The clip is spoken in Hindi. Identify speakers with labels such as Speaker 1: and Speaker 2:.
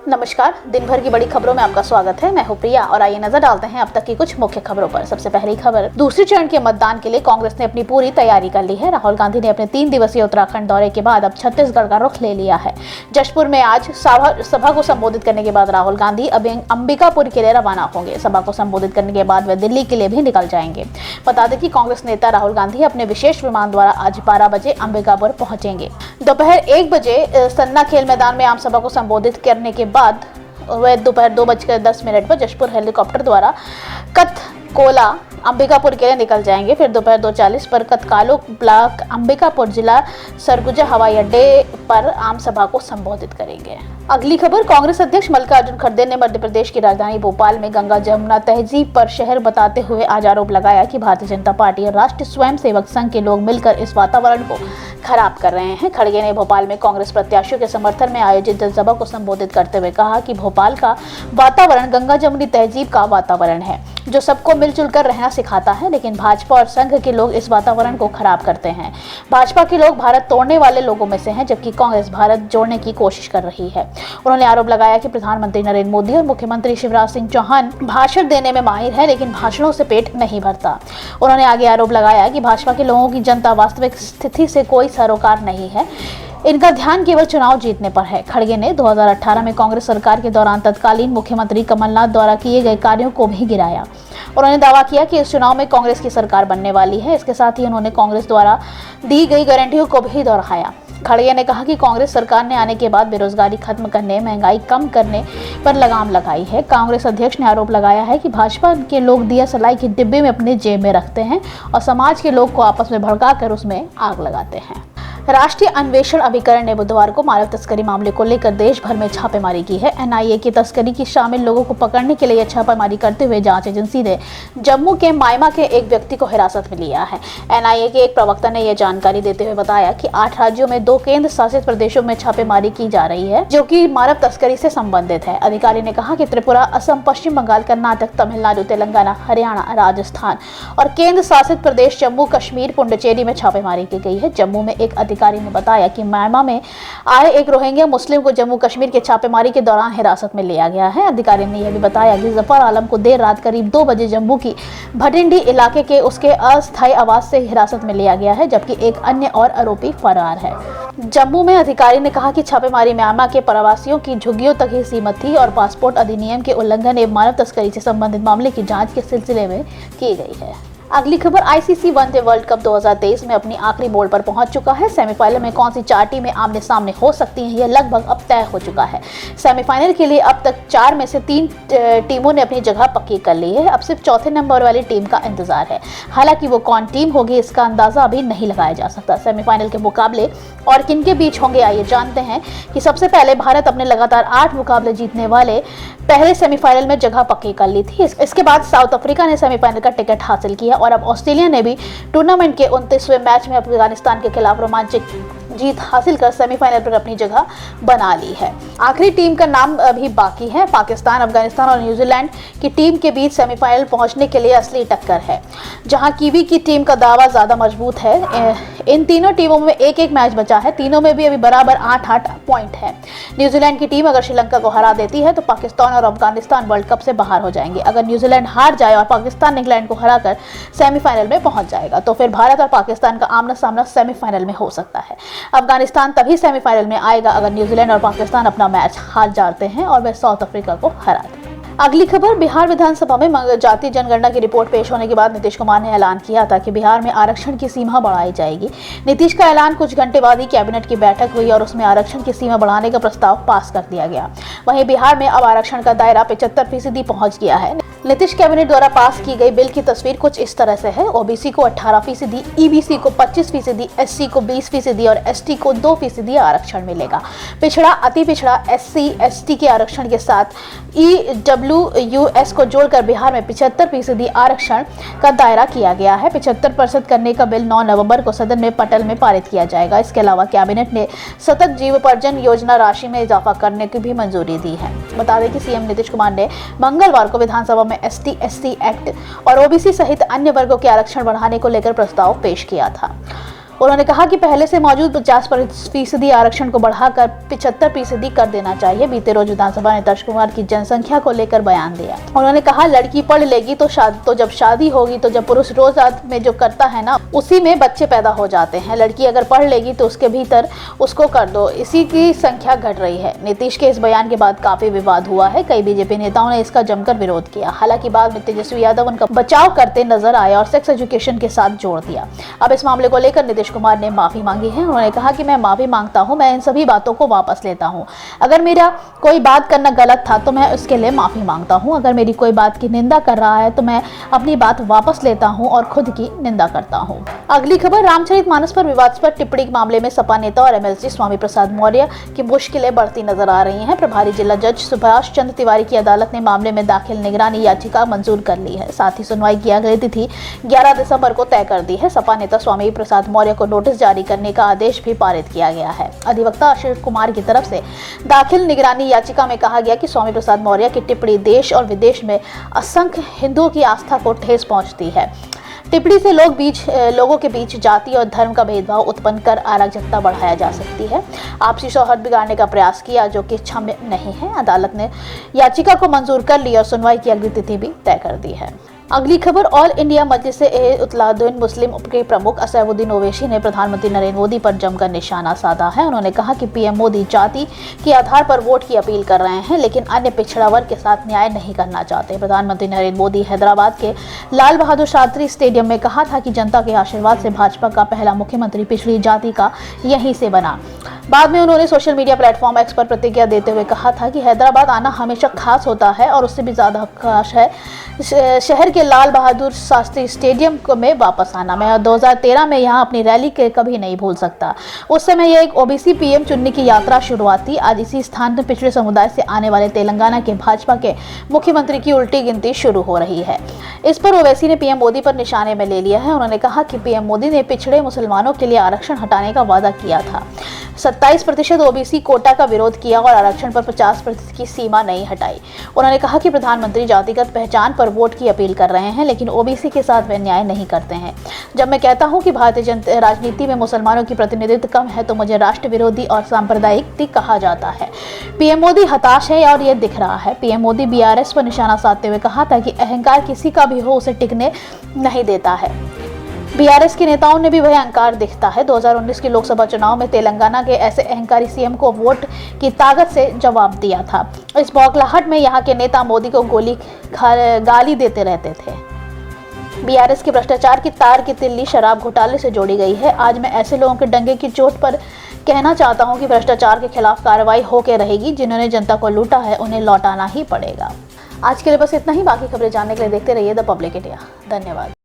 Speaker 1: नमस्कार, दिन भर की बड़ी खबरों में आपका स्वागत है। मैं हूं प्रिया और आइए नजर डालते हैं अब तक की कुछ मुख्य खबरों पर। सबसे पहली खबर, दूसरे चरण के मतदान के लिए कांग्रेस ने अपनी पूरी तैयारी कर ली है। राहुल गांधी ने अपने 3 दिवसीय उत्तराखंड दौरे के बाद अब छत्तीसगढ़ का रुख ले लिया है। जशपुर में आज सभा को संबोधित करने के बाद राहुल गांधी अब अंबिकापुर के लिए रवाना होंगे। सभा को संबोधित करने के बाद वे दिल्ली के लिए भी निकल जाएंगे। बता दें कि कांग्रेस नेता राहुल गांधी अपने विशेष विमान द्वारा आज 12 बजे अंबिकापुर पहुंचेंगे। दोपहर 1 बजे सन्ना खेल मैदान में आम सभा को संबोधित करने के बाद वह दोपहर 2:10 पर जशपुर हेलीकॉप्टर द्वारा कथकोला अंबिकापुर के लिए निकल जाएंगे। फिर दोपहर 2:40 पर कतकालो ब्लॉक अंबिकापुर जिला सरगुजा हवाई अड्डे पर आम सभा को संबोधित करेंगे। अगली खबर, कांग्रेस अध्यक्ष मल्लिकार्जुन खड़गे ने मध्य प्रदेश की राजधानी भोपाल में गंगा जमुना तहजीब पर शहर बताते हुए आज आरोप लगाया कि भारतीय जनता पार्टी और राष्ट्रीय स्वयंसेवक संघ के लोग मिलकर इस वातावरण को खराब कर रहे हैं। खड़गे ने भोपाल में कांग्रेस प्रत्याशियों के समर्थन में आयोजित जनसभा को संबोधित करते हुए कहा कि भोपाल का वातावरण गंगा जमुनी तहजीब का वातावरण है जो सबको मिलजुल कर रहना सिखाता है, लेकिन भाजपा और संघ के लोग इस वातावरण को खराब करते हैं। भाजपा के लोग भारत तोड़ने वाले लोगों में से हैं, जबकि कांग्रेस भारत जोड़ने की कोशिश कर रही है। उन्होंने आरोप लगाया कि प्रधानमंत्री नरेंद्र मोदी और मुख्यमंत्री शिवराज सिंह चौहान भाषण देने में माहिर है, लेकिन भाषणों से पेट नहीं भरता। उन्होंने आगे आरोप लगाया कि भाजपा के लोगों की जनता वास्तविक स्थिति से कोई सरोकार नहीं है, इनका ध्यान केवल चुनाव जीतने पर है। खड़गे ने 2018 में कांग्रेस सरकार के दौरान तत्कालीन मुख्यमंत्री कमलनाथ द्वारा किए गए कार्यों को भी गिराया। उन्होंने दावा किया कि इस चुनाव में कांग्रेस की सरकार बनने वाली है। इसके साथ ही उन्होंने कांग्रेस द्वारा दी गई गारंटियों को भी दोहराया। खड़गे ने कहा कि कांग्रेस सरकार ने आने के बाद बेरोजगारी खत्म करने, महंगाई कम करने पर लगाम लगाई है। कांग्रेस अध्यक्ष ने आरोप लगाया है कि भाजपा के लोग दिया सलाई के डिब्बे में अपने जेब में रखते हैं और समाज के लोग को आपस में भड़काकर उसमें आग लगाते हैं। राष्ट्रीय अन्वेषण अभिकरण ने बुधवार को मानव तस्करी मामले को लेकर देश भर में छापेमारी की है। एनआईए की तस्करी की शामिल लोगों को पकड़ने के लिए छापेमारी करते हुए जांच एजेंसी ने जम्मू के मायमा के एक व्यक्ति को हिरासत में लिया है। एनआईए के एक प्रवक्ता ने यह जानकारी देते हुए बताया कि 8 राज्यों में 2 केंद्र शासित प्रदेशों में छापेमारी की जा रही है जो कि मानव तस्करी से संबंधित है। अधिकारी ने कहा कि त्रिपुरा, असम, पश्चिम बंगाल, कर्नाटक, तमिलनाडु, तेलंगाना, हरियाणा, राजस्थान और केंद्र शासित प्रदेश जम्मू कश्मीर, पुडुचेरी में छापेमारी की गई है। जम्मू में एक अधिकारी ने बताया कि म्यांमार में आए एक रोहिंग्या मुस्लिम को जम्मू कश्मीर के छापेमारी के दौरान हिरासत में लिया गया है। अधिकारी ने यह भी बताया कि जफर आलम को देर रात करीब 2 बजे जम्मू की भटिंडी इलाके के उसके अस्थायी आवास से हिरासत में लिया गया है, जबकि एक अन्य और आरोपी फरार है। जम्मू में अधिकारी ने कहा कि छापेमारी म्यांमार के प्रवासियों की झुग्गियों तक ही सीमित थी और पासपोर्ट अधिनियम के उल्लंघन एवं मानव तस्करी से संबंधित मामले की जांच के सिलसिले में की गई है। अगली खबर, आईसीसी वनडे वर्ल्ड कप 2023 में अपनी आखिरी मोड़ पर पहुंच चुका है। सेमीफाइनल में कौन सी 4 टीमें आमने सामने हो सकती हैं, यह लगभग अब तय हो चुका है। सेमीफाइनल के लिए अब तक 4 में से 3 टीमों ने अपनी जगह पक्की कर ली है। अब सिर्फ चौथे नंबर वाली टीम का इंतजार है। हालांकि वो कौन टीम होगी इसका अंदाजा अभी नहीं लगाया जा सकता। सेमीफाइनल के मुकाबले और किन के बीच होंगे, आइए जानते हैं कि सबसे पहले भारत अपने लगातार 8 मुकाबले जीतने वाले पहले सेमीफाइनल में जगह पक्की कर ली थी। इसके बाद साउथ अफ्रीका ने सेमीफाइनल का टिकट हासिल किया और अब ऑस्ट्रेलिया ने भी टूर्नामेंट के 29वें मैच में अफगानिस्तान के खिलाफ रोमांचक जीत हासिल कर सेमीफाइनल पर अपनी जगह बना ली है। आखिरी टीम का नाम अभी बाकी है। पाकिस्तान, अफगानिस्तान और न्यूजीलैंड की टीम के बीच सेमीफाइनल पहुंचने के लिए असली टक्कर है, जहां कीवी की टीम का दावा ज्यादा मजबूत है। इन तीनों टीमों में 1-1 मैच बचा है। तीनों में भी अभी बराबर 8-8 पॉइंट है। न्यूजीलैंड की टीम अगर श्रीलंका को हरा देती है तो पाकिस्तान और अफगानिस्तान वर्ल्ड कप से बाहर हो जाएंगे। अगर न्यूजीलैंड हार जाए और पाकिस्तान इंग्लैंड को हराकर सेमीफाइनल में पहुंच जाएगा तो फिर भारत और पाकिस्तान का आमना सामना सेमीफाइनल में हो सकता है। अफगानिस्तान तभी सेमीफाइनल में आएगा अगर न्यूजीलैंड और पाकिस्तान अपना मैच हार जाते हैं और वे साउथ अफ्रीका को हरा दें। अगली खबर, बिहार विधानसभा में जातीय जनगणना की रिपोर्ट पेश होने के बाद नीतीश कुमार ने ऐलान किया था कि बिहार में आरक्षण की सीमा बढ़ाई जाएगी। नीतीश का ऐलान कुछ घंटे बाद ही कैबिनेट की बैठक हुई और उसमें आरक्षण की सीमा बढ़ाने का प्रस्ताव पास कर दिया गया। वहीं बिहार में अब आरक्षण का दायरा 75% पहुंच गया है। नीतीश कैबिनेट द्वारा पास की गई बिल की तस्वीर कुछ इस तरह से है। ओबीसी को 18%, ईबीसी को 25%, एससी को 20% और एसटी को 2% आरक्षण मिलेगा। पिछड़ा, अति पिछड़ा, एससी, एसटी के आरक्षण के साथ ईडब्ल्यूएस को जोड़कर बिहार में 75% आरक्षण का दायरा किया गया है। 75% करने का बिल 9 नवंबर को सदन में पटल में पारित किया जाएगा। इसके अलावा कैबिनेट ने सतत जीवोपार्जन योजना राशि में इजाफा करने की भी मंजूरी दी है। बता दें कि सीएम नीतीश कुमार ने मंगलवार को विधानसभा में एसटी, एससी एक्ट और ओबीसी सहित अन्य वर्गों के आरक्षण बढ़ाने को लेकर प्रस्ताव पेश किया था। उन्होंने कहा कि पहले से मौजूद 50% आरक्षण को बढ़ाकर 75% कर देना चाहिए। बीते रोज विधानसभा ने नीतीश कुमार की जनसंख्या को लेकर बयान दिया। उन्होंने कहा लड़की पढ़ लेगी तो जब शादी होगी तो जब पुरुष रोज रात में जो करता है ना उसी में बच्चे पैदा हो जाते हैं। लड़की अगर पढ़ लेगी तो उसके भीतर उसको कर दो, इसी की संख्या घट रही है। नीतीश के इस बयान के बाद काफी विवाद हुआ है। कई बीजेपी नेताओं ने इसका जमकर विरोध किया। हालांकि बाद में तेजस्वी यादव उनका बचाव करते नजर आए और सेक्स एजुकेशन के साथ जोड़ दिया। अब इस मामले को लेकर नीतीश कुमार ने माफी मांगी है। उन्होंने कहा कि मैं माफी मांगता हूं, मैं इन सभी बातों को वापस लेता हूं। अगर मेरा कोई बात करना गलत था तो मैं उसके लिए माफी मांगता हूं। अगर मेरी कोई बात की निंदा कर रहा है तो मैं अपनी बात वापस लेता हूं और खुद की निंदा करता हूं। अगली खबर, रामचरितमानस पर विवादास्पद टिप्पणी के मामले में सपा नेता और एमएलसी स्वामी प्रसाद मौर्य की मुश्किलें बढ़ती नजर आ रही हैं। प्रभारी जिला जज सुभाष चंद्र तिवारी की अदालत ने मामले में दाखिल निगरानी याचिका मंजूर कर ली है। साथ ही सुनवाई की अगली तिथि 11 दिसंबर को तय कर दी है। सपा नेता स्वामी प्रसाद मौर्य को नोटिस जारी करने का आदेश भी पारित किया गया है। अधिवक्ता अशोक कुमार की तरफ से दाखिल निगरानी याचिका में कहा गया कि स्वामी प्रसाद मौर्य की टिप्पणी देश और विदेश में असंख्य हिंदुओं की आस्था को ठेस पहुंचती है। टिप्पणी से लोगों के बीच जाति और धर्म का भेदभाव उत्पन्न कर अराजकता बढ़ाया जा सकती है। आपसी सौहार्द बिगाड़ने का प्रयास किया जो कि क्षम्य नहीं है। अदालत ने याचिका को मंजूर कर ली और सुनवाई की अगली तिथि भी तय कर दी है। अगली खबर, ऑल इंडिया मजलिस-ए-इत्तेहादुल मुस्लिम के प्रमुख असदुद्दीन ओवैसी ने प्रधानमंत्री नरेंद्र मोदी पर जमकर निशाना साधा है। उन्होंने कहा कि पीएम मोदी जाति के आधार पर वोट की अपील कर रहे हैं, लेकिन अन्य पिछड़ा वर्ग के साथ न्याय नहीं करना चाहते। प्रधानमंत्री नरेंद्र मोदी हैदराबाद के लाल बहादुर शास्त्री स्टेडियम में कहा था कि जनता के आशीर्वाद से भाजपा का पहला मुख्यमंत्री पिछड़ी जाति का यहीं से बना। बाद में उन्होंने सोशल मीडिया प्लेटफॉर्म एक्स पर प्रतिक्रिया देते हुए कहा था कि हैदराबाद आना हमेशा खास होता है और उससे भी ज्यादा खास है शहर के लाल बहादुर शास्त्री स्टेडियम में वापस आना। मैं 2013 में यहाँ अपनी रैली के कभी नहीं भूल सकता। उस समय यह एक ओबीसी पीएम चुनने की यात्रा शुरुआत थी। आज इसी स्थान पर पिछड़े समुदाय से आने वाले तेलंगाना के भाजपा के मुख्यमंत्री की उल्टी गिनती शुरू हो रही है। इस पर ओवैसी ने पीएम मोदी पर निशाने में ले लिया है। उन्होंने कहा कि पीएम मोदी ने पिछड़े मुसलमानों के लिए आरक्षण हटाने का वादा किया था, 27% ओबीसी कोटा का विरोध किया और आरक्षण पर 50% की सीमा नहीं हटाई। उन्होंने कहा कि प्रधानमंत्री जातिगत पहचान पर वोट की अपील कर रहे हैं, लेकिन ओबीसी के साथ वे न्याय नहीं करते हैं। जब मैं कहता हूं कि भारतीय जनता राजनीति में मुसलमानों की प्रतिनिधित्व कम है तो मुझे राष्ट्र विरोधी और सांप्रदायिक कहा जाता है। पीएम मोदी हताश है और ये दिख रहा है। पीएम मोदी बीआरएस पर निशाना साधते हुए कहा था कि अहंकार किसी का भी हो उसे टिकने नहीं देता है। बीआरएस के नेताओं ने भी वह अहंकार दिखता है। 2019 के लोकसभा चुनाव में तेलंगाना के ऐसे अहंकारी सीएम को वोट की ताकत से जवाब दिया था। इस बौखलाहट में यहाँ के नेता मोदी को गाली देते रहते थे। बीआरएस के भ्रष्टाचार की तार की तिल्ली शराब घोटाले से जोड़ी गई है। आज मैं ऐसे लोगों के डंगे की चोट पर कहना चाहता हूं कि भ्रष्टाचार के खिलाफ कार्रवाई होकर रहेगी। जिन्होंने जनता को लूटा है उन्हें लौटाना ही पड़ेगा। आज के लिए बस इतना ही। बाकी खबरें जानने के लिए देखते रहिए द पब्लिक इंडिया। धन्यवाद।